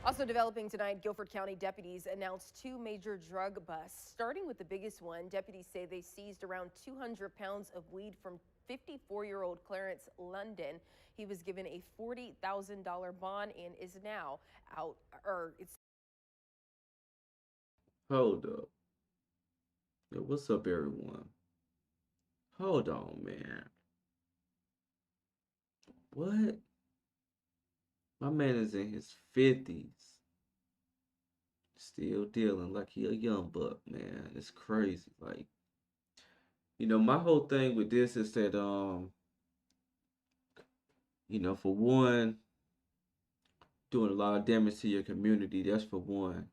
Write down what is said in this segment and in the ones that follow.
Also developing tonight, Guilford County deputies announced two major drug busts. Starting with the biggest one, deputies say they seized around 200 pounds of weed from 54-year-old Clarence London. He was given a $40,000 bond and is now out, or it's Hold up. Yo, what's up, everyone? Hold on, man. What? My man is in his 50s, still dealing like he a young buck, man. It's crazy. Like, my whole thing with this is that, for one, doing a lot of damage to your community. That's for one.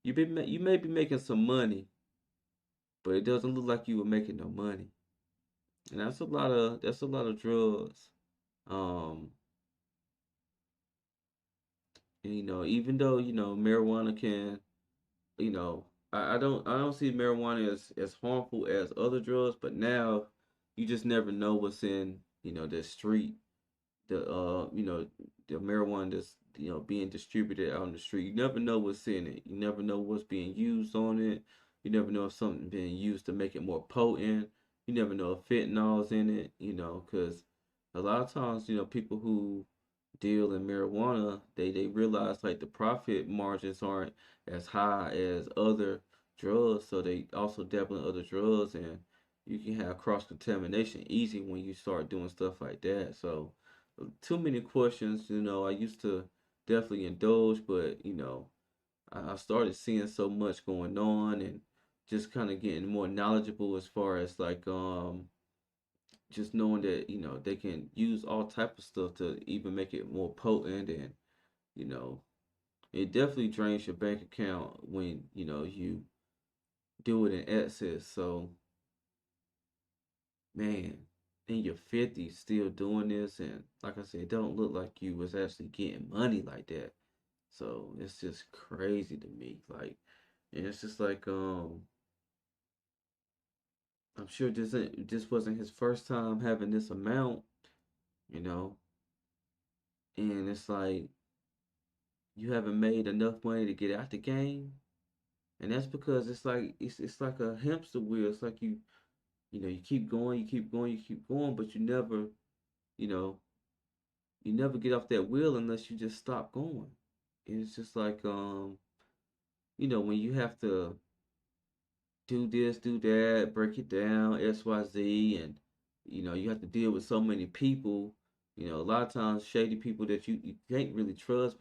You may be making some money, but it doesn't look like you were making no money, and that's a lot of drugs. Um, and, even though marijuana can, you know, I don't see marijuana as harmful as other drugs, but now you just never know what's in the street, the marijuana that's being distributed out on the street. You never know what's in it. You never know what's being used on it. You never know if something being used to make it more potent. You never know if fentanyl's in it. Because a lot of times people who deal in marijuana, they realize like the profit margins aren't as high as other drugs, so they also dabble in other drugs, and you can have cross contamination easy when you start doing stuff like that. So too many questions. I used to definitely indulge, but I started seeing so much going on and just kind of getting more knowledgeable as far as like just knowing that they can use all type of stuff to even make it more potent, and you know it definitely drains your bank account when you do it in excess. So man, in your 50s still doing this, and like I said, it don't look like you was actually getting money like that. So it's just crazy to me. Like, and it's just like I'm sure this wasn't his first time having this amount, you know, and it's like you haven't made enough money to get out the game, and that's because it's like a hamster wheel. It's like you keep going, you keep going, you keep going, but you know you never get off that wheel unless you just stop going. And it's just like when you have to do this, do that, break it down, XYZ, and you have to deal with so many people. A lot of times shady people that you can't really trust